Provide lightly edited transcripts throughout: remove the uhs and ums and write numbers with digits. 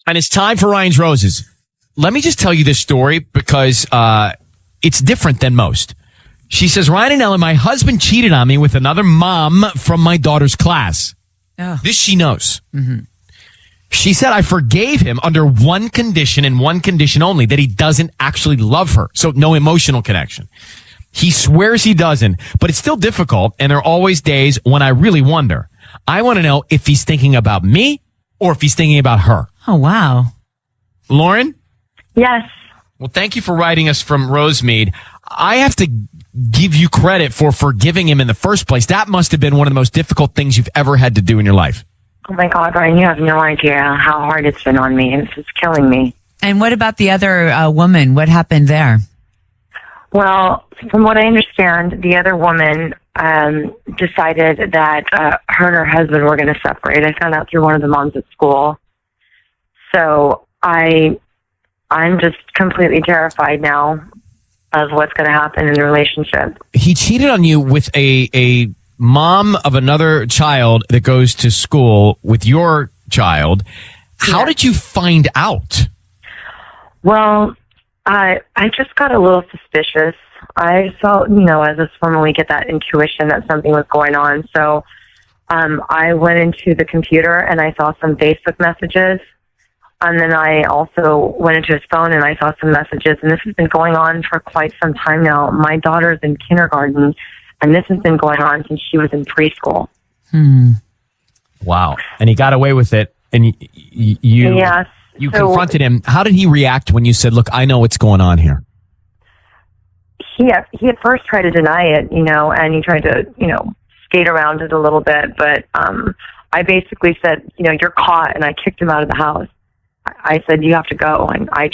And it's time for Ryan's Roses. Let me just tell you this story because it's different than most. She says, Ryan and Ellen, my husband cheated on me with another mom from my daughter's class. Oh. This she knows. Mm-hmm. She said, I forgave him under one condition and one condition only, that he doesn't actually love her. So no emotional connection. He swears he doesn't, but it's still difficult. And there are always days when I really wonder. I want to know if he's thinking about me or if he's thinking about her. Oh, wow. Lauren? Yes. Well, thank you for writing us from Rosemead. I have to give you credit for forgiving him in the first place. That must have been one of the most difficult things you've ever had to do in your life. Oh, my God, Ryan, you have no idea how hard it's been on me. It's just killing me. And what about the other woman? What happened there? Well, from what I understand, the other woman decided that her and her husband were going to separate. I found out through one of the moms at school. So I'm just completely terrified now of what's going to happen in the relationship. He cheated on you with a mom of another child that goes to school with your child. How did you find out? Well, I just got a little suspicious. I felt, as a woman, we get that intuition that something was going on. So I went into the computer and I saw some Facebook messages. And then I also went into his phone and I saw some messages. And this has been going on for quite some time now. My daughter's in kindergarten, and this has been going on since she was in preschool. Wow. And he got away with it. And you confronted him. How did he react when you said, look, I know what's going on here? He at first tried to deny it, and he tried to, skate around it a little bit. But I basically said, you're caught, and I kicked him out of the house. I said, you have to go. And I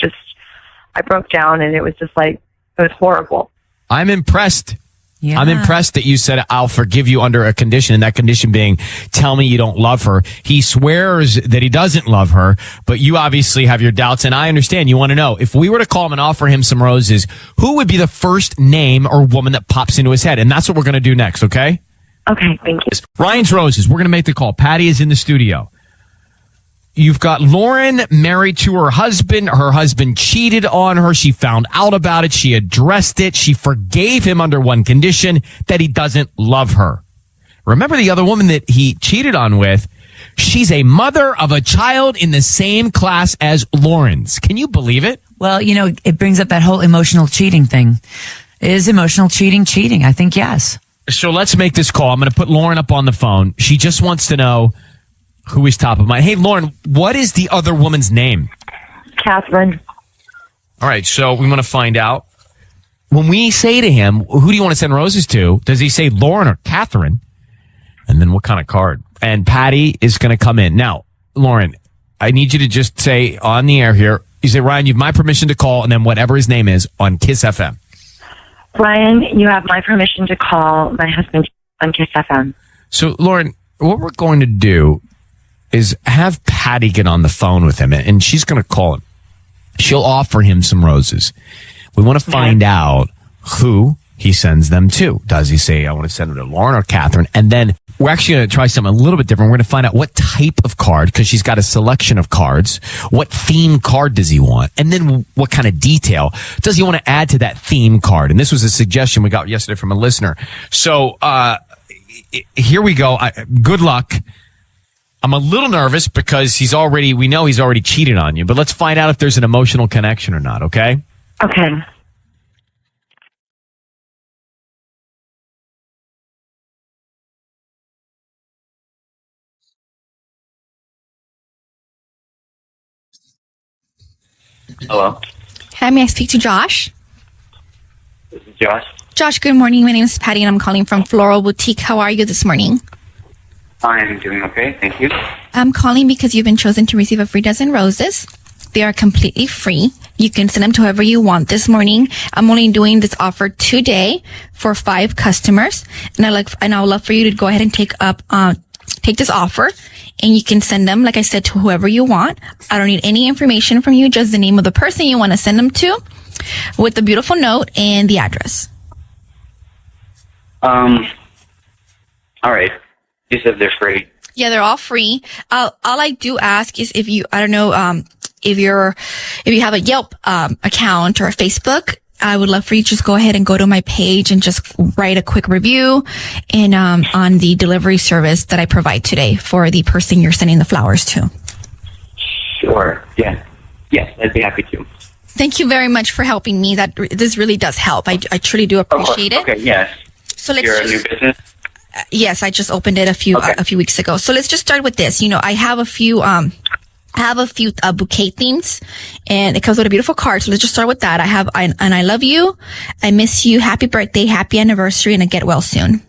broke down, and it was just like, it was horrible. I'm impressed. Yeah. I'm impressed that you said, I'll forgive you under a condition, and that condition being, tell me you don't love her. He swears that he doesn't love her, but you obviously have your doubts, and I understand. You want to know, if we were to call him and offer him some roses, who would be the first name or woman that pops into his head? And that's what we're going to do next, okay? Okay, thank you. Ryan's Roses, we're going to make the call. Patty is in the studio. You've got Lauren married to her husband. Her husband cheated on her. She found out about it. She addressed it. She forgave him under one condition, that he doesn't love her. Remember the other woman that he cheated on with? She's a mother of a child in the same class as Lauren's. Can you believe it? Well, it brings up that whole emotional cheating thing. Is emotional cheating? I think yes. So let's make this call. I'm going to put Lauren up on the phone. She just wants to know who is top of mind. Hey, Lauren, what is the other woman's name? Catherine. All right, so we want to find out. When we say to him, who do you want to send roses to? Does he say Lauren or Catherine? And then what kind of card? And Patty is going to come in. Now, Lauren, I need you to just say on the air here, you say, Ryan, you have my permission to call, and then whatever his name is on Kiss FM. Ryan, you have my permission to call my husband on Kiss FM. So, Lauren, what we're going to do is have Patty get on the phone with him, and she's going to call him. She'll offer him some roses. We want to find out who he sends them to. Does he say, I want to send them to Lauren or Catherine? And then we're actually going to try something a little bit different. We're going to find out what type of card, because she's got a selection of cards. What theme card does he want? And then what kind of detail does he want to add to that theme card? And this was a suggestion we got yesterday from a listener. So here we go. Good luck. I'm a little nervous because we know he's already cheated on you, but let's find out if there's an emotional connection or not, okay? Okay. Hello. Hi, may I speak to Josh? This is Josh. Josh, good morning. My name is Patty, and I'm calling from Floral Boutique. How are you this morning? I'm doing okay, thank you. I'm calling because you've been chosen to receive a free dozen roses. They are completely free. You can send them to whoever you want this morning. I'm only doing this offer today for 5 customers, and I would love for you to go ahead and take this offer, and you can send them, like I said, to whoever you want. I don't need any information from you, just the name of the person you want to send them to, with the beautiful note and the address. All right. You said they're free. Yeah, they're all free. All I do ask is if you, I don't know, if you have a Yelp account or a Facebook, I would love for you to just go ahead and go to my page and just write a quick review and on the delivery service that I provide today for the person you're sending the flowers to. Sure. Yeah. Yes, I'd be happy to. Thank you very much for helping me. This really does help. I truly do appreciate it. Okay. Yes. So let's You're a new business. Yes, I just opened it a few weeks ago. So let's just start with this. I have a few bouquet themes, and it comes with a beautiful card. So let's just start with that. I have I love you, I miss you, happy birthday, happy anniversary, and a get well soon.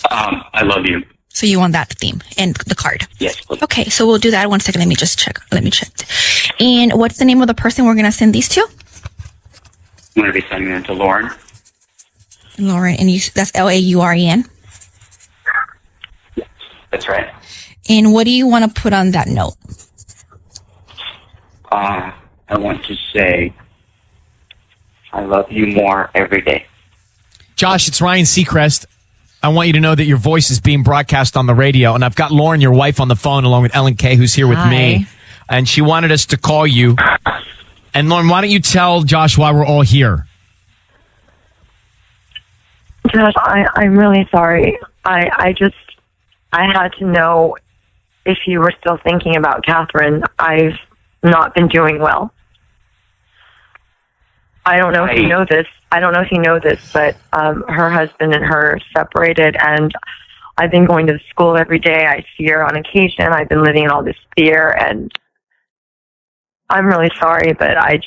I love you. So you want that theme and the card? Yes, please. Okay, so we'll do that. 1 second. Let me check. And what's the name of the person we're going to send these to? I'm going to be sending them to Lauren. Lauren, and that's Lauren. That's right. And what do you want to put on that note? I want to say, I love you more every day. Josh, it's Ryan Seacrest. I want you to know that your voice is being broadcast on the radio, and I've got Lauren, your wife, on the phone along with Ellen Kay, who's here with me, and she wanted us to call you. And Lauren, why don't you tell Josh why we're all here? Josh, I'm really sorry. I had to know if you were still thinking about Catherine. I've not been doing well. I don't know if you know this. But her husband and her separated, and I've been going to school every day. I see her on occasion. I've been living in all this fear, and I'm really sorry, but I'm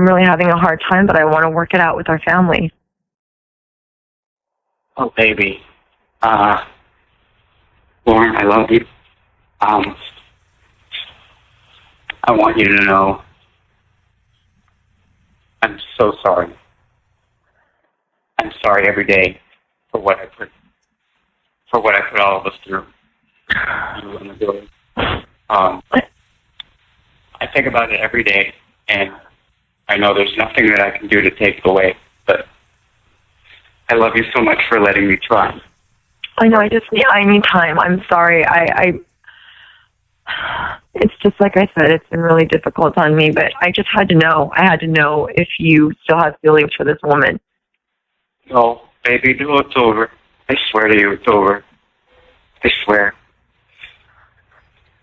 really having a hard time, but I want to work it out with our family. Oh, baby. Lauren, I love you. I want you to know I'm so sorry. I'm sorry every day for what I put all of us through. You and the building. I think about it every day, and I know there's nothing that I can do to take it away, but I love you so much for letting me try. I know. I need time. I'm sorry. It's just like I said, it's been really difficult on me, but I just had to know. I had to know if you still have feelings for this woman. No, baby, no, it's over. I swear to you, it's over. I swear.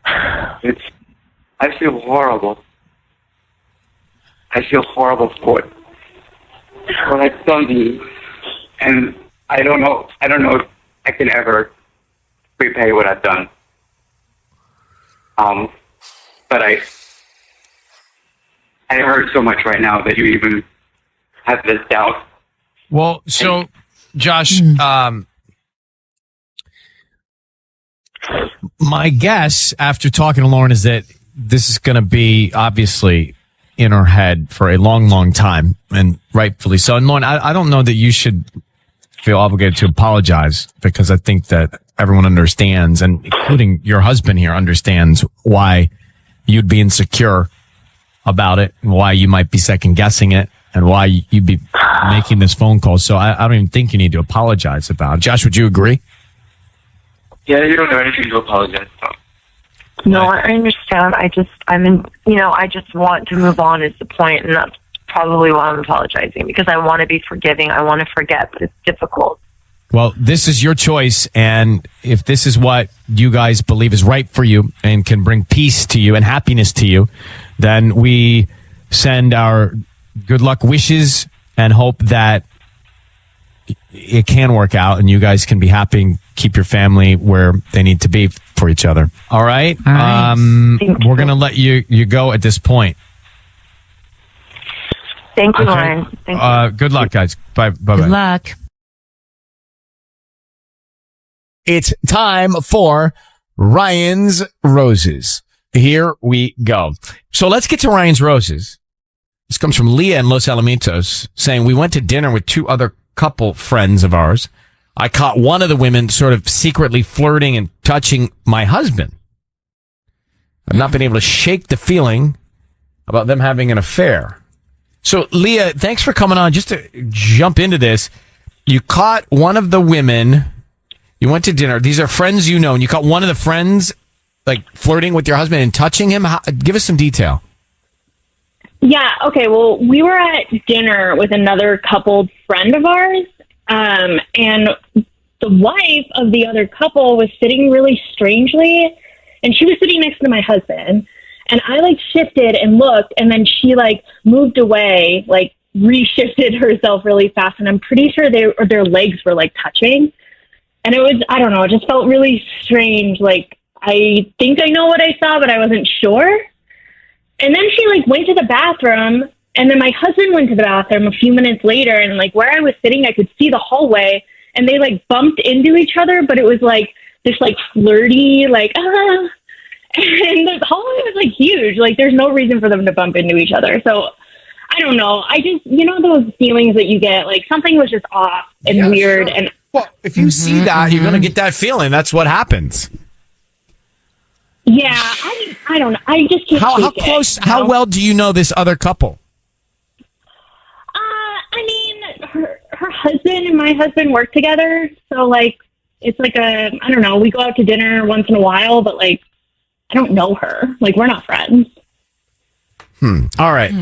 I feel horrible. I feel horrible for what I've done to you. And I don't know if I can ever repay what I've done. But I hurt so much right now that you even have this doubt. Well, so, Josh, my guess after talking to Lauren is that this is going to be obviously in her head for a long, long time, and rightfully so. And Lauren, I don't know that you should feel obligated to apologize, because I think that everyone understands, and including your husband here understands, why you'd be insecure about it, and why you might be second guessing it, and why you'd be making this phone call. So I don't even think you need to apologize about it. Josh, would you agree? Yeah, you don't have anything to apologize about. No, I understand. I just want to move on is the point, and that's probably why I'm apologizing, because I want to be forgiving. I want to forget, but it's difficult. Well, this is your choice, and if this is what you guys believe is right for you and can bring peace to you and happiness to you, then we send our good luck wishes and hope that it can work out and you guys can be happy and keep your family where they need to be for each other. All right? All right. We're going to let you go at this point. Thank you, Lauren. Thank you. Good luck, guys. Bye. Bye-bye. Good luck. It's time for Ryan's Roses. Here we go. So let's get to Ryan's Roses. This comes from Leah in Los Alamitos, saying, we went to dinner with two other couple friends of ours. I caught one of the women sort of secretly flirting and touching my husband. I've not been able to shake the feeling about them having an affair. So, Leah, thanks for coming on. Just to jump into this, you caught one of the women. You went to dinner. These are friends you know, and you caught one of the friends like flirting with your husband and touching him? Give us some detail. Yeah, okay, well, we were at dinner with another coupled friend of ours, and the wife of the other couple was sitting really strangely, and she was sitting next to my husband, and I, like, shifted and looked, and then she, like, moved away, like, re-shifted herself really fast, and I'm pretty sure their legs were, like, touching, and it was, I don't know, it just felt really strange, like, I think I know what I saw, but I wasn't sure. And then she, like, went to the bathroom, and then my husband went to the bathroom a few minutes later, and, like, where I was sitting, I could see the hallway, and they, like, bumped into each other, but it was, like, this, like, flirty, like, and the hallway was, like, huge. Like, there's no reason for them to bump into each other. So, I don't know. I just, those feelings that you get, like, something was just off and weird. Sure. And well, if you see that, you're going to get that feeling. That's what happens. Yeah, I don't know. I just can't How close, how well do you know this other couple? I mean, her husband and my husband work together. So, like, it's like I don't know, we go out to dinner once in a while, but, like, I don't know her. Like, we're not friends. All right.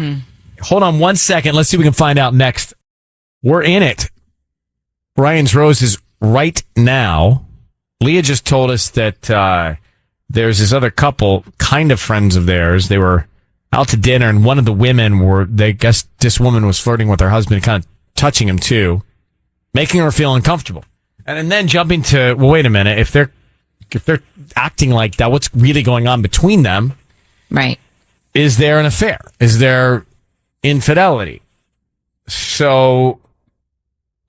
Hold on 1 second. Let's see if we can find out next. We're in it. Ryan's Roses right now. Leah just told us that there's this other couple, kind of friends of theirs. They were out to dinner, and one of the women they guess this woman was flirting with her husband, kind of touching him too, making her feel uncomfortable. And then jumping to, well, wait a minute, if they're acting like that, what's really going on between them? Right. Is there an affair? Is there infidelity? So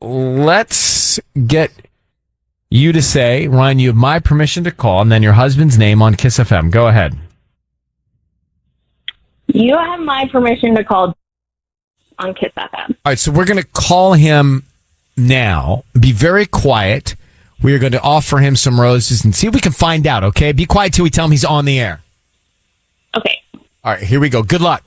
let's get you to say, Ryan, you have my permission to call, and then your husband's name on Kiss FM. Go ahead. You have my permission to call on Kiss FM. All right, so we're going to call him now. Be very quiet. We are going to offer him some roses and see if we can find out, okay? Be quiet till we tell him he's on the air. Okay. All right, here we go. Good luck.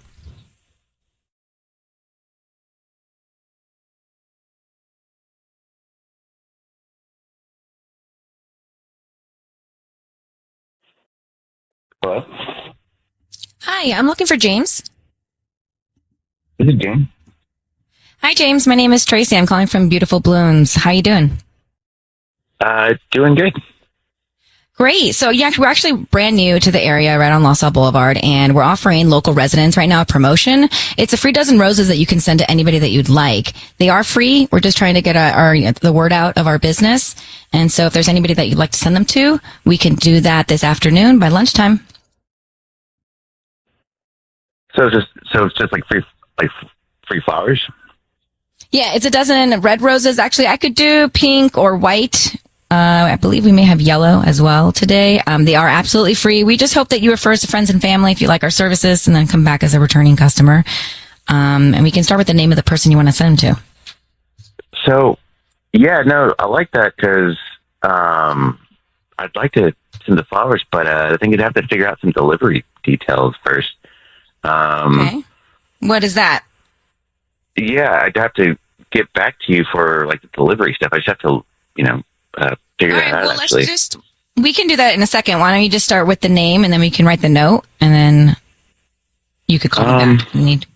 Hello? Hi, I'm looking for James. This is James. Hi, James. My name is Tracy. I'm calling from Beautiful Blooms. How you doing? Doing good. Great. So, yeah, we're actually brand new to the area right on La Salle Boulevard, and we're offering local residents right now a promotion. It's a free dozen roses that you can send to anybody that you'd like. They are free. We're just trying to get the word out of our business. And so if there's anybody that you'd like to send them to, we can do that this afternoon by lunchtime. So it's just like free flowers? Yeah, it's a dozen red roses. Actually, I could do pink or white. I believe we may have yellow as well today. They are absolutely free. We just hope that you refer us to friends and family if you like our services, and then come back as a returning customer. And we can start with the name of the person you want to send them to. So, yeah, no, I like that because I'd like to send the flowers, but I think you'd have to figure out some delivery details first. Okay. What is that? Yeah, I'd have to get back to you for like the delivery stuff. I just have to, figure that out. Well, actually, we can do that in a second. Why don't you just start with the name, and then we can write the note, and then you could call me back if you need.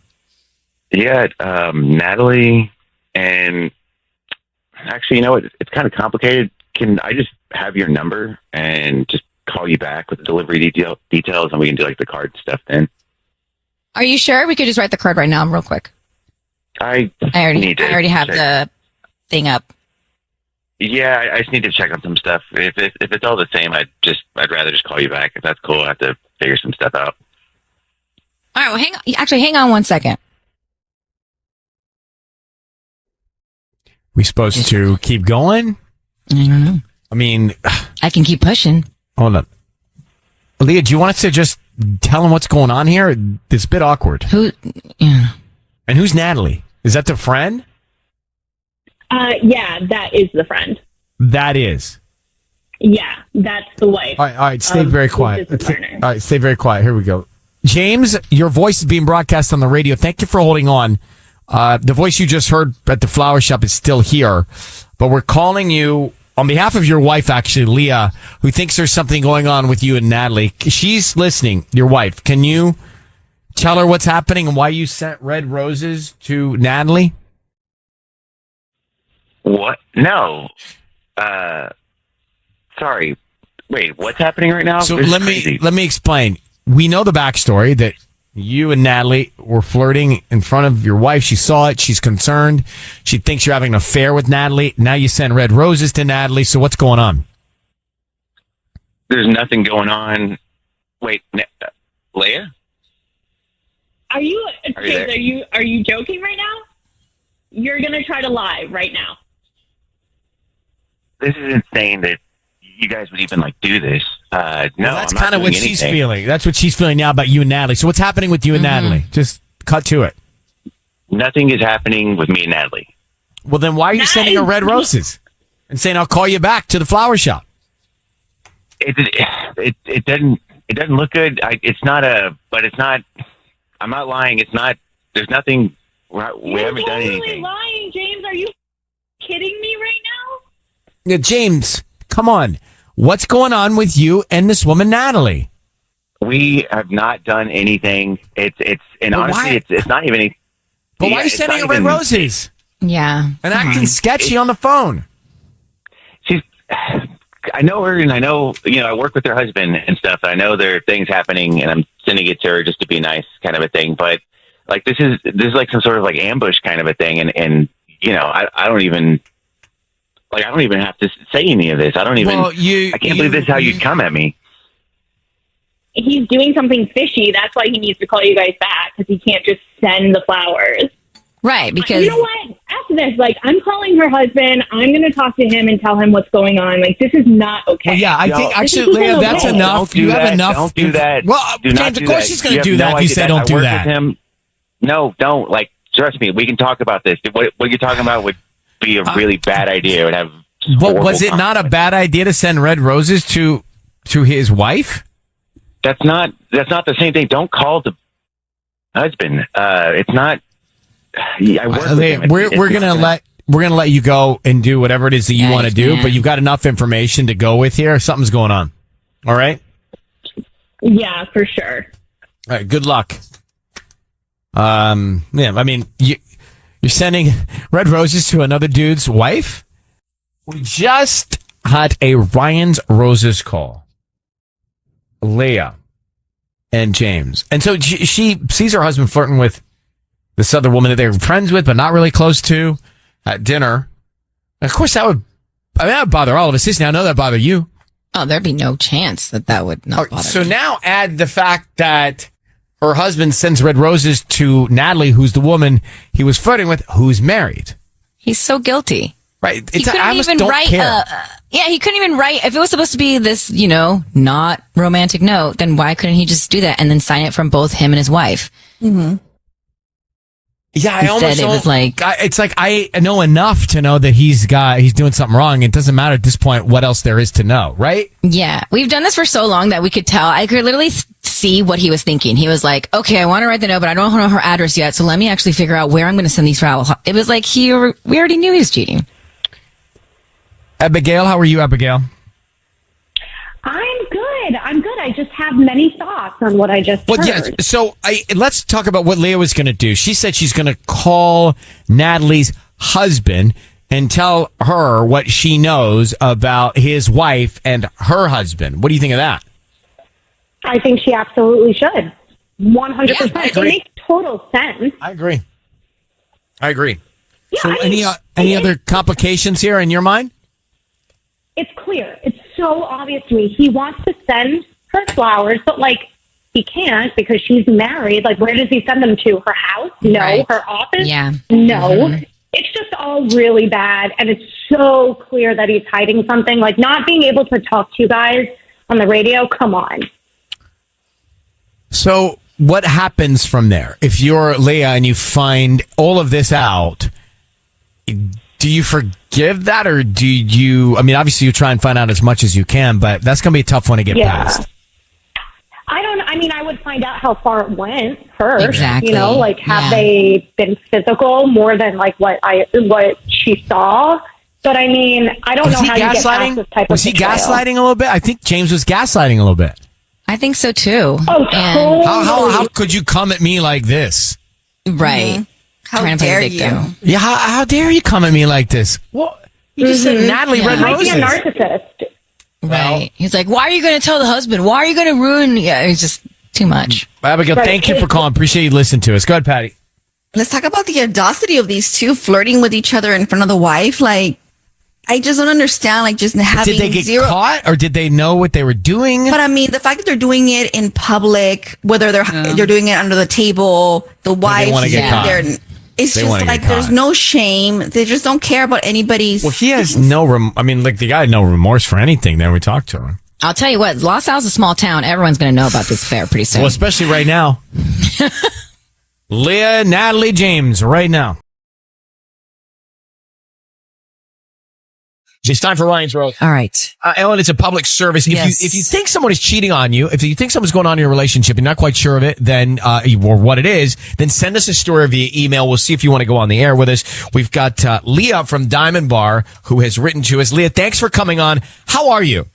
Yeah, Natalie, and actually, you know what? It's kind of complicated. Can I just have your number and just call you back with the delivery details, and we can do like the card stuff then? Are you sure? We could just write the card right now, real quick. I already have the thing up. Yeah, I just need to check on some stuff. If it's all the same, I'd rather just call you back. If that's cool, I have to figure some stuff out. All right. Well, hang on 1 second. We supposed to keep going? I don't know. I mean, I can keep pushing. hold on. Leah, do you want us to just tell him what's going on here? It's a bit awkward. Yeah. And who's Natalie? Is that the friend? Yeah, that is the friend. That is. Yeah, that's the wife. All right, stay very quiet. business partner. All right, stay very quiet. Here we go. James, your voice is being broadcast on the radio. Thank you for holding on. The voice you just heard at the flower shop is still here, but we're calling you on behalf of your wife, actually, Leah, who thinks there's something going on with you and Natalie. She's listening, your wife. Can you tell her what's happening and why you sent red roses to Natalie? What? No. Sorry. Wait, what's happening right now? So This is let crazy. me explain. We know the backstory that you and Natalie were flirting in front of your wife. She saw it. She's concerned. She thinks you're having an affair with Natalie. Now you send red roses to Natalie. So what's going on? There's nothing going on. Wait, Leah? Are you, Are you James, are you joking right now? You're going to try to lie right now. This is insane that you guys would even do this. No, Well, that's I'm not kind of what doing she's anything. feeling. That's what she's feeling now about you and Natalie. So what's happening with you and Natalie? Just cut to it. Nothing is happening with me and Natalie. Well, then why are you sending her red roses and saying, I'll call you back to the flower shop? It doesn't look good. I'm not lying. It's not. There's nothing. We haven't done anything. Lying, James. Are you kidding me right now? Yeah, James, come on. What's going on with you and this woman, Natalie? We have not done anything. Honestly, why- it's not even. But why are you it's sending her not red even- roses Yeah. and acting sketchy on the phone? I know her, and I know, I work with her husband and stuff. I know there are things happening, and I'm sending it to her just to be nice, kind of a thing. But this is some sort of ambush kind of a thing, and I don't even have to say any of this. I don't even. Well, I can't believe this is how you'd come at me. He's doing something fishy. That's why he needs to call you guys back, because he can't just send the flowers. Right, because You know what? After this, I'm calling her husband. I'm going to talk to him and tell him what's going on. This is not okay. Well, yeah, I No. think This actually, is Leah, that's okay. enough. Don't do You have that. enough. Don't do that. Well, Do not James, do of course that. she's going You to have do that no if you idea say that. don't I do work that. with him. No, don't. Trust me, we can talk about this. What you're talking about would be a really bad idea. It would have. But horrible was it not a bad idea to send red roses to his wife? That's not the same thing. Don't call the husband. It's not. I work with him. We're gonna let you go and do whatever it is that you Yeah, want to you do, can. but you've got enough information to go with here. Something's going on. All right. Yeah, for sure. All right. Good luck. Yeah. I mean, you're sending red roses to another dude's wife. We just had a Ryan's Roses call. Leah and James, and so she sees her husband flirting with this other woman that they're friends with, but not really close to, at dinner. And of course, that would bother all of us. Now, I know that bother you. oh, there'd be no chance that would not bother So me. now add the fact that her husband sends red roses to Natalie, who's the woman he was flirting with, who's married. He's so guilty. Right? He couldn't I almost even don't write. care. He couldn't even write. If it was supposed to be this, not romantic note, then why couldn't he just do that and then sign it from both him and his wife? Yeah, I Instead, almost it was don't- it's like I know enough to know that he's doing something wrong. It doesn't matter at this point what else there is to know, right? Yeah, we've done this for so long that we could tell. I could literally see what he was thinking. He was like, "Okay, I want to write the note, but I don't know her address yet. So let me actually figure out where I'm going to send these flowers." It was like we already knew he was cheating. Abigail, how are you, Abigail? I'm good. I just have many thoughts on what I just Well, heard. yeah. So let's talk about what Leah was going to do. She said she's going to call Natalie's husband and tell her what she knows about his wife and her husband. What do you think of that? I think she absolutely should. 100%. Yeah, I It agree. makes total sense. I agree. Yeah, So I mean, any other complications here in your mind? It's clear. It's so obvious to me. He wants to send her flowers, but he can't because she's married. Where does he send them to? Her house? No. Right. Her office? Yeah. No. Mm-hmm. It's just all really bad, and it's so clear that he's hiding something. Not being able to talk to you guys on the radio. Come on. So what happens from there? If you're Leah and you find all of this out, do you forgive that, or do you? I mean, obviously you try and find out as much as you can, but that's going to be a tough one to get past. I would find out how far it went first. Exactly. Have they been physical more than what she saw? But I mean, I don't know how you get past this type Was of he gaslighting a little bit? I think James was gaslighting a little bit. I think so too. Oh, And- totally. How could you come at me like this? right. How Trying to play dare the victim. you? Yeah, how dare you come at me like this? What? You just said Natalie Yeah. Red Might be Roses. a narcissist. Right. He's like, why are you going to tell the husband? Why are you going to ruin? Yeah, it's just too much. Abigail, Right. thank you for calling. Appreciate you listening to us. Go ahead, Patty. Let's talk about the audacity of these two flirting with each other in front of the wife. Like, I just don't understand. Like, just having Did they get zero. caught, or did they know what they were doing? But I mean, the fact that they're doing it in public, whether they're doing it under the table, the wife, wanna get caught. it's They wanna just get like there's caught. no shame. They just don't care about anybody's. Well, he has no. The guy had no remorse for anything. Then we talked to him. I'll tell you what, Los Al's a small town. Everyone's going to know about this affair pretty soon. Well, especially right now. Leah, Natalie, James, right now. It's time for Ryan's Rose. All right. Ellen, it's a public service. Yes. If you think someone is cheating on you, if you think someone's going on in your relationship and you're not quite sure of it, then or what it is, then send us a story via email. We'll see if you want to go on the air with us. We've got Leah from Diamond Bar who has written to us. Leah, thanks for coming on. How are you?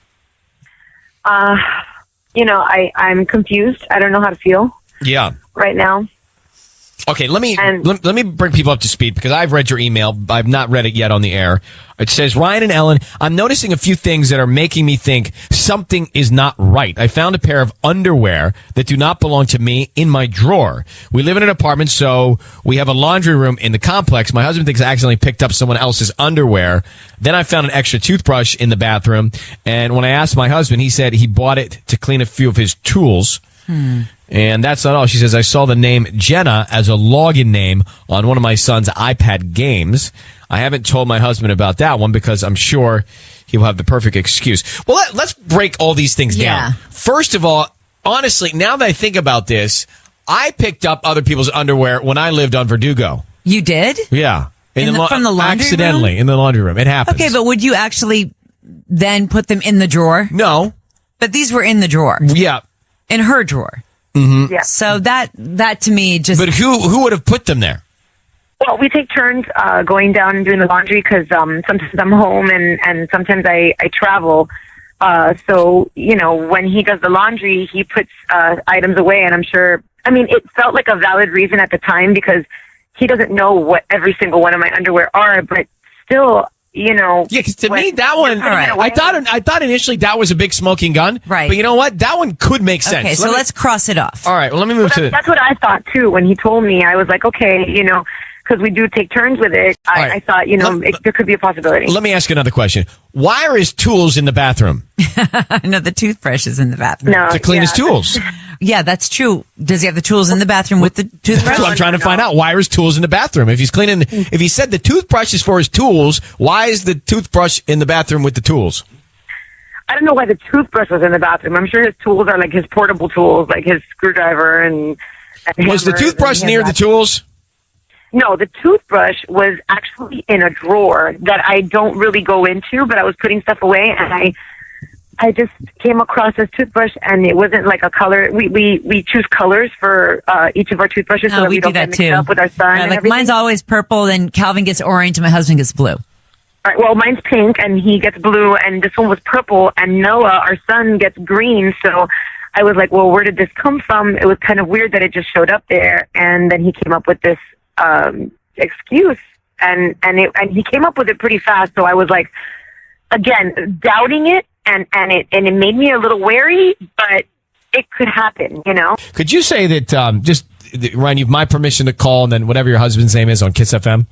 I'm confused. I don't know how to feel Yeah. right now. Okay, let me And- let me bring people up to speed because I've read your email. I've not read it yet on the air. It says, Ryan and Ellen, I'm noticing a few things that are making me think something is not right. I found a pair of underwear that do not belong to me in my drawer. We live in an apartment, so we have a laundry room in the complex. My husband thinks I accidentally picked up someone else's underwear. Then I found an extra toothbrush in the bathroom. And when I asked my husband, he said he bought it to clean a few of his tools. And that's not all. She says, I saw the name Jenna as a login name on one of my son's iPad games. I haven't told my husband about that one because I'm sure he will have the perfect excuse. Well, let's break all these things down. First of all, honestly, now that I think about this, I picked up other people's underwear when I lived on Verdugo. You did? Yeah. From the laundry accidentally, room? in the laundry room. It happens. Okay, but would you actually then put them in the drawer? No. But these were in the drawer. Yeah. In her drawer. Mm-hmm. Yeah. So that to me just. But who would have put them there? Well, we take turns going down and doing the laundry because sometimes I'm home and sometimes I travel. So, when he does the laundry, he puts items away. And I'm sure, it felt like a valid reason at the time because he doesn't know what every single one of my underwear are. But still, Yeah, because to me, that one, I thought initially that was a big smoking gun. Right. But you know what? That one could make sense. Okay, so let's cross it off. All right, well, let me move to... That's what I thought, too. When he told me, I was like, okay, because we do take turns with it. right. I thought, there could be a possibility. Let me ask you another question. Why are his tools in the bathroom? No, the toothbrush is in the bathroom. No, To clean his tools. Yeah, that's true. Does he have the tools in the bathroom with the toothbrush? That's what I'm trying to find out. Why are his tools in the bathroom? If he's cleaning, if he said the toothbrush is for his tools, why is the toothbrush in the bathroom with the tools? I don't know why the toothbrush was in the bathroom. I'm sure his tools are like his portable tools, like his screwdriver and Was the hammers toothbrush and near the tools? No, the toothbrush was actually in a drawer that I don't really go into, but I was putting stuff away and I just came across this toothbrush and it wasn't like a color. We choose colors for each of our toothbrushes so that we don't do get that mixed too. up with our son. Right, and like everything. mine's always purple, then Calvin gets orange, and my husband gets blue. All right, well, mine's pink and he gets blue, and this one was purple, and Noah, our son, gets green. So I was like, well, where did this come from? It was kind of weird that it just showed up there, and then he came up with this excuse, and he came up with it pretty fast. So I was like, again, doubting it, and it made me a little wary, but it could happen, Could you say that, Ryan, you have my permission to call and then whatever your husband's name is on Kiss FM?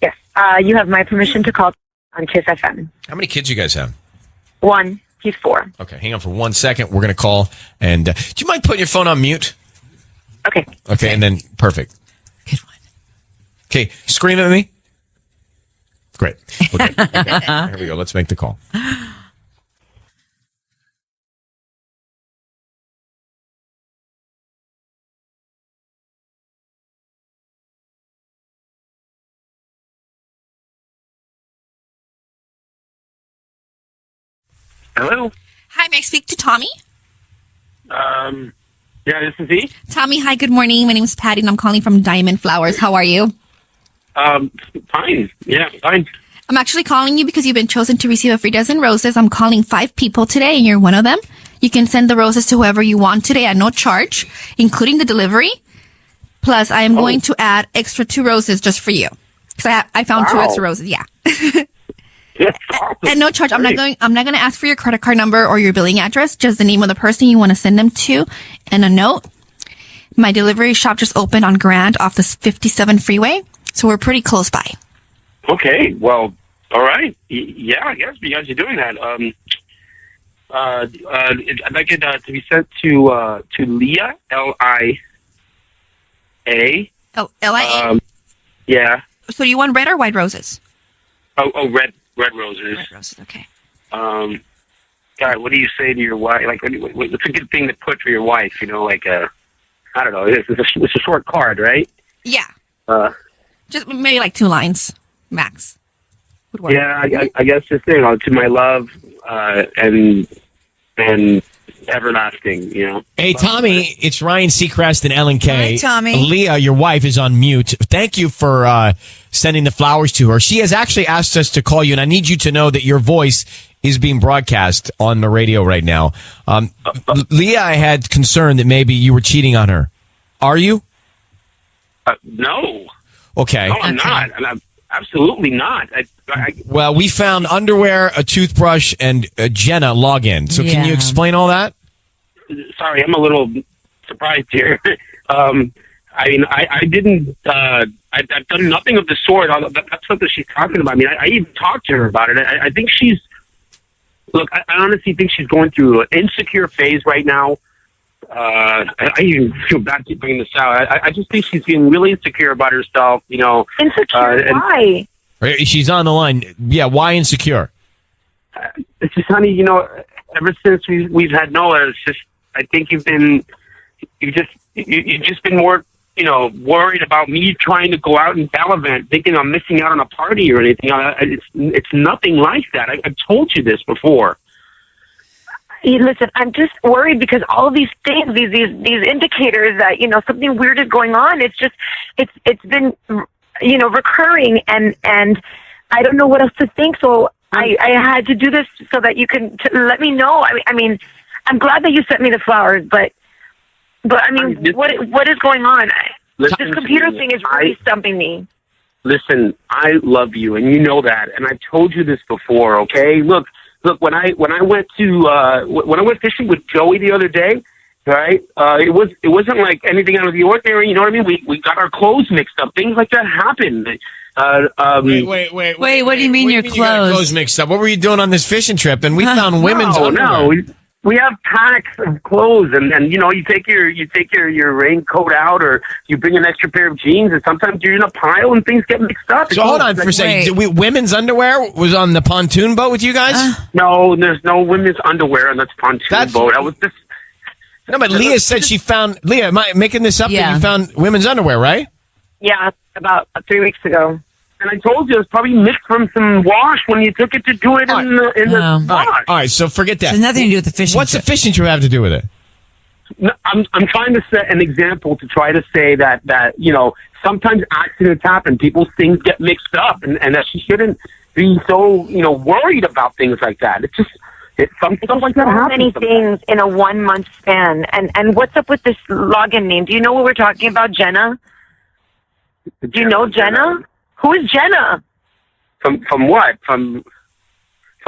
Yes, you have my permission to call on Kiss FM. How many kids you guys have? 1, he's 4. Okay, hang on for 1 second. We're going to call. And do you mind putting your phone on mute? Okay. Okay, and then perfect. Good one. Okay, scream at me. Great. Okay. Here we go. Let's make the call. Hello. Hi, may I speak to Tommy? Yeah, this is he. Tommy, hi, good morning. My name is Patty, and I'm calling from Diamond Flowers. How are you? Fine. Yeah, fine. I'm actually calling you because you've been chosen to receive a free dozen roses. I'm calling 5 people today, and you're one of them. You can send the roses to whoever you want today at no charge, including the delivery. Plus, I am going to add extra 2 roses just for you. Because I found 2 extra roses. Yeah. At no charge. I'm not going to ask for your credit card number or your billing address, just the name of the person you want to send them to and a note. My delivery shop just opened on Grand off the 57 freeway, so we're pretty close by. Okay, well, all right. Yeah, I guess you guys are doing that. I'd like it to be sent to Leah, Lia. Oh, Lia? Yeah. So you want red or white roses? Oh, red roses. Red roses, okay. God, what do you say to your wife? Like, what's a good thing to put for your wife? You know, like I don't know. It's a short card, right? Yeah. Just maybe like 2 lines max. Would work. Yeah, I guess just to my love and everlasting. You know. Hey, Tommy, it's Ryan Seacrest and Ellen Kay. Hi, Tommy. Leah, your wife, is on mute. Thank you for sending the flowers to her. She has actually asked us to call you, and I need you to know that your voice is being broadcast on the radio right now. Leah, I had concern that maybe you were cheating on her. Are you? No. Okay. No, I'm not. I'm absolutely not. Well, we found underwear, a toothbrush, and a Jenna login. So can you explain all that? Sorry, I'm a little surprised here. I mean, I didn't. I've done nothing of the sort. That's something she's talking about. I mean, I even talked to her about it. I think she's. Look, I honestly think she's going through an insecure phase right now. I even feel bad to bringing this out. I just think she's being really insecure about herself. You know, Insecure? Why? She's on the line. Yeah, why insecure? It's just, honey. You know, ever since we've had Noah, it's just. I think you've just been more. You know, worried about me trying to go out and gallivant, thinking I'm missing out on a party or anything. It's nothing like that. I've told you this before. Hey, listen, I'm just worried because all of these things, these indicators that, you know, something weird is going on. It's just, it's been, you know, recurring and I don't know what else to think. So I had to do this so that you can let me know. I mean, I'm glad that you sent me the flowers, but I mean, what is going on? This computer thing is really stumping me. Listen, I love you, and you know that. And I've told you this before. Okay, look. When I went fishing with Joey the other day, right? It wasn't like anything out of the ordinary. You know what I mean? We got our clothes mixed up. Things like that happened. Wait. What do you mean your clothes mixed up? What were you doing on this fishing trip? And we found women's underwear. No. We have packs of clothes, and you know, you take your raincoat out, or you bring an extra pair of jeans, and sometimes you're in a pile and things get mixed up. So hold on for a second. Women's underwear was on the pontoon boat with you guys? No, there's no women's underwear on that pontoon boat. I was just. No, but Leah said she found. Leah, am I making this up? Yeah. That you found women's underwear, right? Yeah, about 3 weeks ago. And I told you it's probably mixed from some wash when you took it to do it in the wash. All right, so forget that. It has nothing to do with the fishing What's trip. the fishing trip have to do with it? No, I'm trying to set an example to try to say that you know, sometimes accidents happen. People's things get mixed up, and that she shouldn't be so, you know, worried about things like that. It's just stuff like that happens. So many things in a 1 month span. And what's up with this login name? Do you know what we're talking about, Jenna? Do you know Jenna? Who is Jenna? From what? From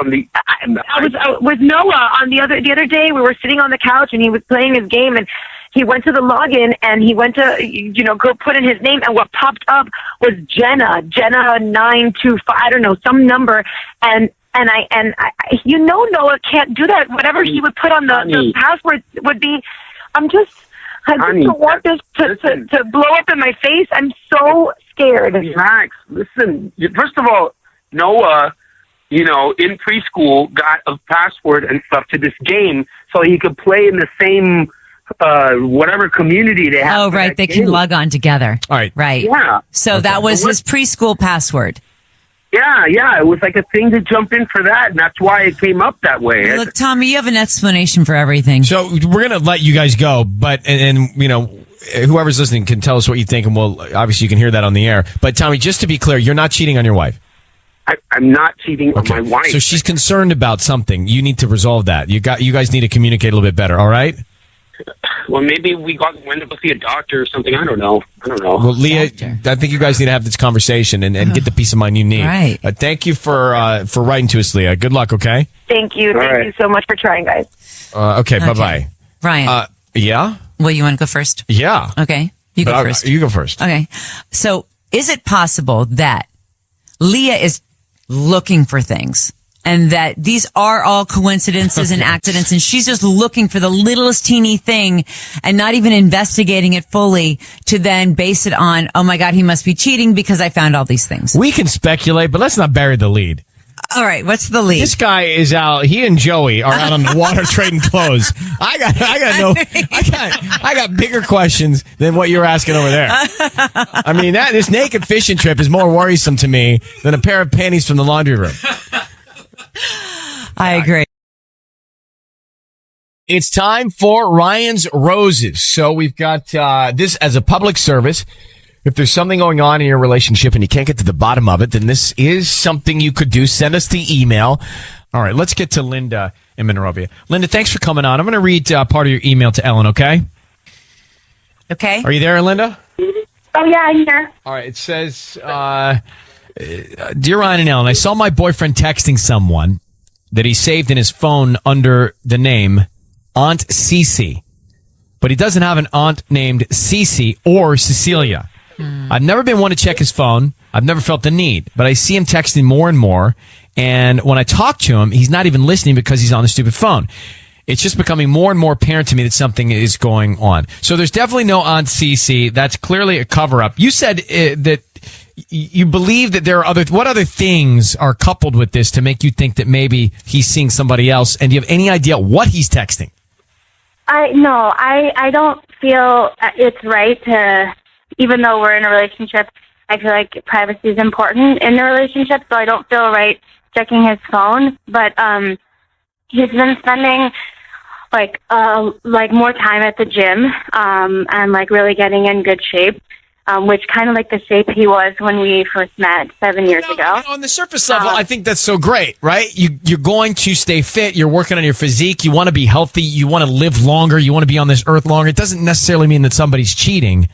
the. I was with Noah on the other day. We were sitting on the couch and he was playing his game and he went to the login and he went to, you know, go put in his name, and what popped up was Jenna 925. I don't know, some number, and I you know, Noah can't do that. Whatever he would put on the password would be. I just don't want this to blow up in my face. I'm so scared. Relax. Listen. First of all, Noah, you know, in preschool got a password and stuff to this game so he could play in the same whatever community they have. Oh, right. They can log on together. All right. Right. Yeah. So that was his preschool password. Yeah. It was like a thing to jump in for that, and that's why it came up that way. Look, Tommy, you have an explanation for everything. So we're going to let you guys go, but, and you know, whoever's listening can tell us what you think, and obviously you can hear that on the air. But Tommy, just to be clear, you're not cheating on your wife. I'm not cheating on my wife. So she's concerned about something. You need to resolve that. You guys need to communicate a little bit better. All right. Well, maybe we went to go see a doctor or something. I don't know. Well, Leah, I think you guys need to have this conversation and get the peace of mind you need. Right. Thank you for writing to us, Leah. Good luck, okay? Thank you. Thank you so much for trying, guys. Okay, bye-bye. Ryan. Yeah? Well, you want to go first? Yeah. Okay. You go first. You go first. Okay. So is it possible that Leah is looking for things and that these are all coincidences and accidents and she's just looking for the littlest teeny thing and not even investigating it fully to then base it on, oh my God, he must be cheating because I found all these things? We can speculate, but let's not bury the lead. All right, what's the lead? This guy is out. He and Joey are out on the water trading clothes. I got bigger questions than what you're asking over there. I mean, this naked fishing trip is more worrisome to me than a pair of panties from the laundry room. I agree. It's time for Ryan's Roses. So we've got this as a public service. If there's something going on in your relationship and you can't get to the bottom of it, then this is something you could do. Send us the email. All right, let's get to Linda in Monrovia. Linda, thanks for coming on. I'm going to read part of your email to Ellen, okay? Okay. Are you there, Linda? Oh, yeah, I'm here. All right, it says, Dear Ryan and Ellen, I saw my boyfriend texting someone that he saved in his phone under the name Aunt Cece, but he doesn't have an aunt named Cece or Cecilia. I've never been one to check his phone. I've never felt the need, but I see him texting more and more. And when I talk to him, he's not even listening because he's on the stupid phone. It's just becoming more and more apparent to me that something is going on. So there's definitely no Aunt Cece. That's clearly a cover up. You said that you believe that there are what other things are coupled with this to make you think that maybe he's seeing somebody else. And do you have any idea what he's texting? I don't feel it's right to, even though we're in a relationship, I feel like privacy is important in the relationship, so I don't feel right checking his phone. But he's been spending like more time at the gym and like really getting in good shape, which kind of like the shape he was when we first met 7 years ago. On the surface level, I think that's so great, right? You're going to stay fit. You're working on your physique. You want to be healthy. You want to live longer. You want to be on this earth longer. It doesn't necessarily mean that somebody's cheating.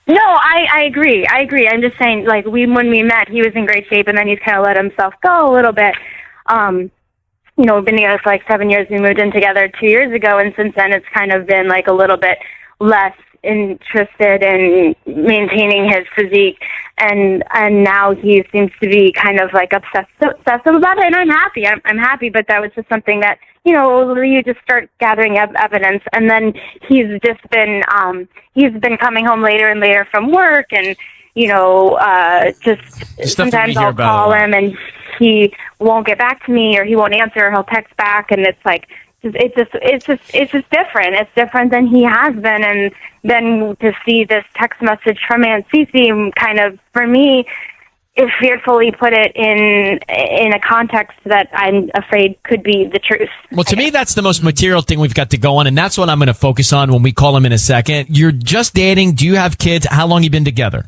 No, I agree. I'm just saying, like, when we met, he was in great shape, and then he's kind of let himself go a little bit. We've been together for like 7 years. We moved in together 2 years ago, and since then it's kind of been like a little bit less interested in maintaining his physique, and now he seems to be kind of like obsessive about it, and I'm happy. I'm happy, but that was just something that, you just start gathering evidence, and then he's been coming home later and later from work, and just sometimes I'll call him and he won't get back to me, or he won't answer, or he'll text back, and it's like it's just different. It's different than he has been, and then to see this text message from Aunt Cece kind of, for me, it fearfully put it in a context that I'm afraid could be the truth. Well, to me, that's the most material thing we've got to go on, and that's what I'm going to focus on when we call him in a second. You're just dating. Do you have kids? How long you been together?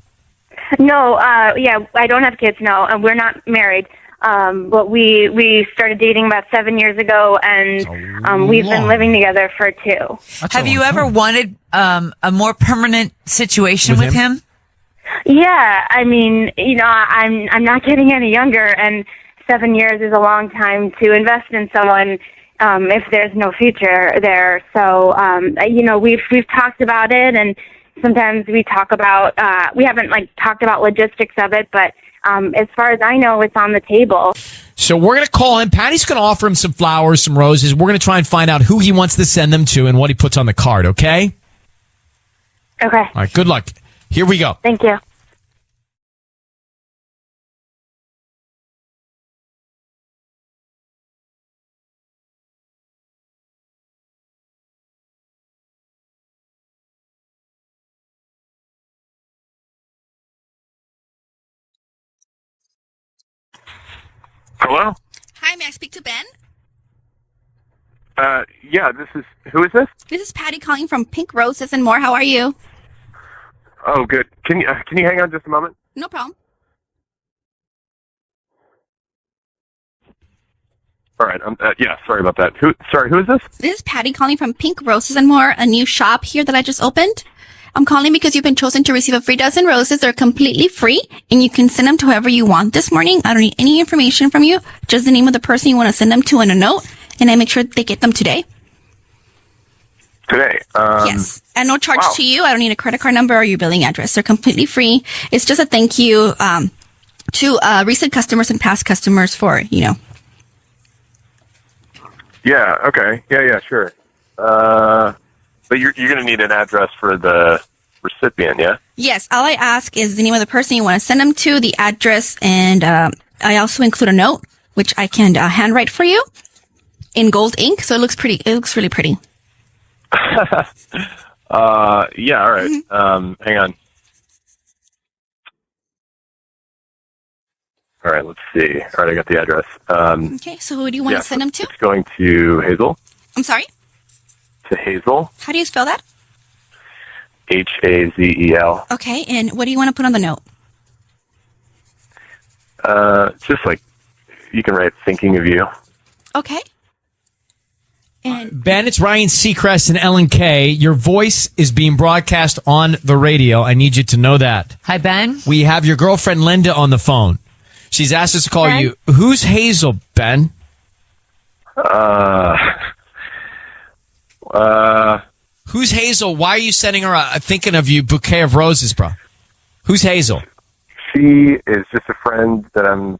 No, I don't have kids, no, and we're not married. But we started dating about 7 years ago, and we've been living together for 2. Have you ever wanted a more permanent situation with him? Yeah, I mean, I'm not getting any younger, and 7 years is a long time to invest in someone if there's no future there. So, we've talked about it, and sometimes we talk about we haven't talked about logistics of it, but as far as I know, it's on the table. So we're going to call him. Patty's going to offer him some flowers, some roses. We're going to try and find out who he wants to send them to and what he puts on the card, okay? Okay. All right, good luck. Here we go. Thank you. Hello? Hi, may I speak to Ben? Yeah, who is this? This is Patty calling from Pink Roses and More. How are you? Oh, good. Can you hang on just a moment? No problem. All right. Yeah, sorry about that. Who is this? This is Patty calling from Pink Roses and More, a new shop here that I just opened. I'm calling because you've been chosen to receive a free dozen roses. They're completely free, and you can send them to whoever you want this morning. I don't need any information from you, just the name of the person you want to send them to and a note, and I make sure they get them today. Today. Yes, and no charge to you. I don't need a credit card number or your billing address. They're completely free. It's just a thank you to recent customers and past customers for, Yeah. Okay. Yeah. Sure. But you're going to need an address for the recipient, yeah? Yes, all I ask is the name of the person you want to send them to, the address, and I also include a note, which I can handwrite for you in gold ink, so it looks pretty. It looks really pretty. Yeah, all right. Hang on. All right, let's see. All right, I got the address. Okay, so who do you want to send them to? It's going to Hazel. I'm sorry? To Hazel. How do you spell that? Hazel. Okay, and what do you want to put on the note? Just like, you can write thinking of you. Okay. And Ben, it's Ryan Seacrest and Ellen K. Your voice is being broadcast on the radio. I need you to know that. Hi, Ben. We have your girlfriend Linda on the phone. She's asked us to call you. Who's Hazel, Ben? Who's Hazel? Why are you sending her a thinking of you bouquet of roses, bro? Who's Hazel? She is just a friend that I'm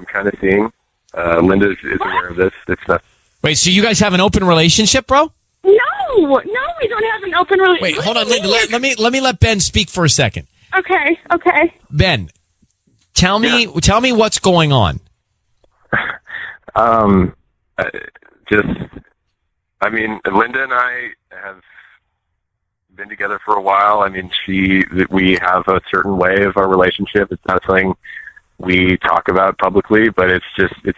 kind of seeing. Linda is aware of this. It's not. Wait, so you guys have an open relationship, bro? No, we don't have an open relationship. Wait, hold on, Linda. Let me let Ben speak for a second. Okay. Ben, tell me what's going on. Linda and I have been together for a while. I mean, we have a certain way of our relationship. It's not something we talk about publicly, but it's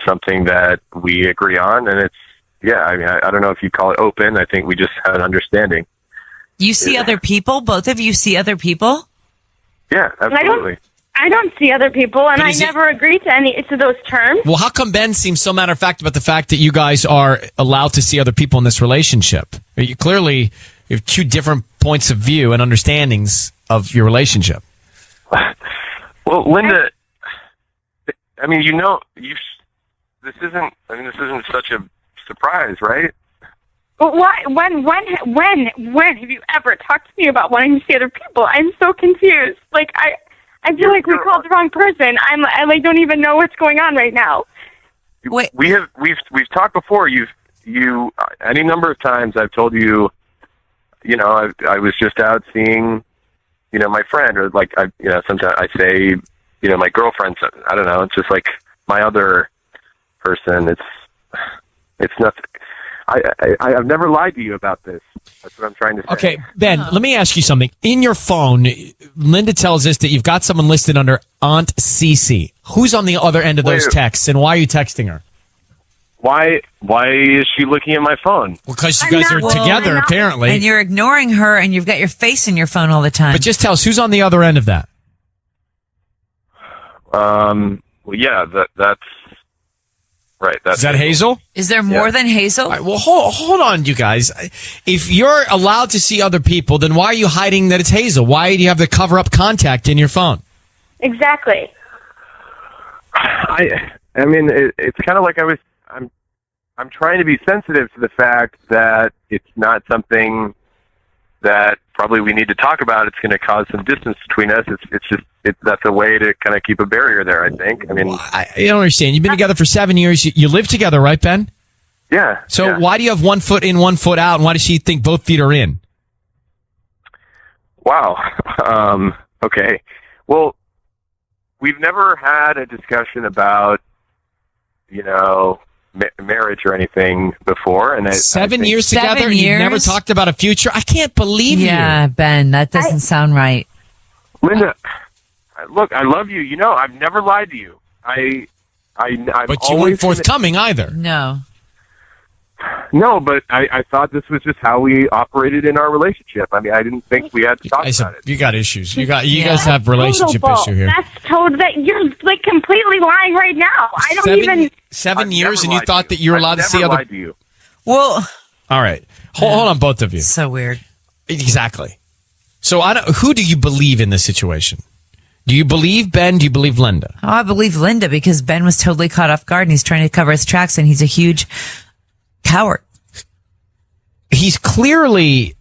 something that we agree on, and I don't know if you call it open. I think we just have an understanding. You see other people? Both of you see other people? Yeah, absolutely. I don't see other people, and I never agree to those terms. Well, how come Ben seems so matter of fact about the fact that you guys are allowed to see other people in this relationship? You clearly have two different points of view and understandings of your relationship. Well, Linda, I mean, this isn't such a surprise, right? But why? When have you ever talked to me about wanting to see other people? I'm so confused. Like I feel like we called the wrong person. I don't even know what's going on right now. Wait. We've talked before. You any number of times I've told you, I was just out seeing, my friend, or sometimes I say, my girlfriend. I don't know. It's just like my other person. It's nothing. I've never lied to you about this. That's what I'm trying to say. Okay, Ben, let me ask you something. In your phone, Linda tells us that you've got someone listed under Aunt Cece. Who's on the other end of those texts, and why are you texting her? Why is she looking at my phone? Well, because you guys are together, apparently. And you're ignoring her, and you've got your face in your phone all the time. But just tell us, who's on the other end of that? Well, yeah, that's right. Is that Hazel? Is there more than Hazel? All right, well, hold on, you guys. If you're allowed to see other people, then why are you hiding that it's Hazel? Why do you have the cover-up contact in your phone? Exactly. I mean, it's kind of like I'm trying to be sensitive to the fact that it's not something that probably we need to talk about. It's going to cause some distance between us. That's a way to kind of keep a barrier there, I think. I mean, I don't understand. You've been together for 7 years. You live together, right, Ben? Yeah. So why do you have 1 foot in, 1 foot out, and why does she think both feet are in? Wow. Okay. Well, we've never had a discussion about, marriage or anything before. And 7 years 7 together, and you've never talked about a future? I can't believe you. Yeah, Ben, that doesn't sound right. Linda, look, I love you. I've never lied to you. But you weren't forthcoming either. No. No, but I thought this was just how we operated in our relationship. I mean, I didn't think we had to talk about it. You got issues. You guys have relationship issue here. That's total. That you're like completely lying right now. I don't even. 7 I've years, never and you lied thought to that you were I've allowed to never see other. lied to you. Well, All right, hold on, both of you. so weird. Exactly. So who do you believe in this situation? Do you believe Ben? Do you believe Linda? Oh, I believe Linda because Ben was totally caught off guard and he's trying to cover his tracks and he's a huge coward. He's clearly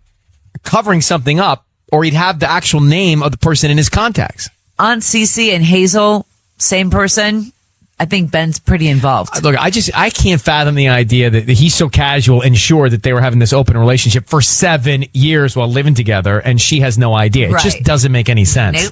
covering something up, or he'd have the actual name of the person in his contacts. Aunt Cece and Hazel, same person. I think Ben's pretty involved. Look, I can't fathom the idea that he's so casual and sure that they were having this open relationship for 7 years while living together, and she has no idea. It just Right. doesn't make any sense. Nope.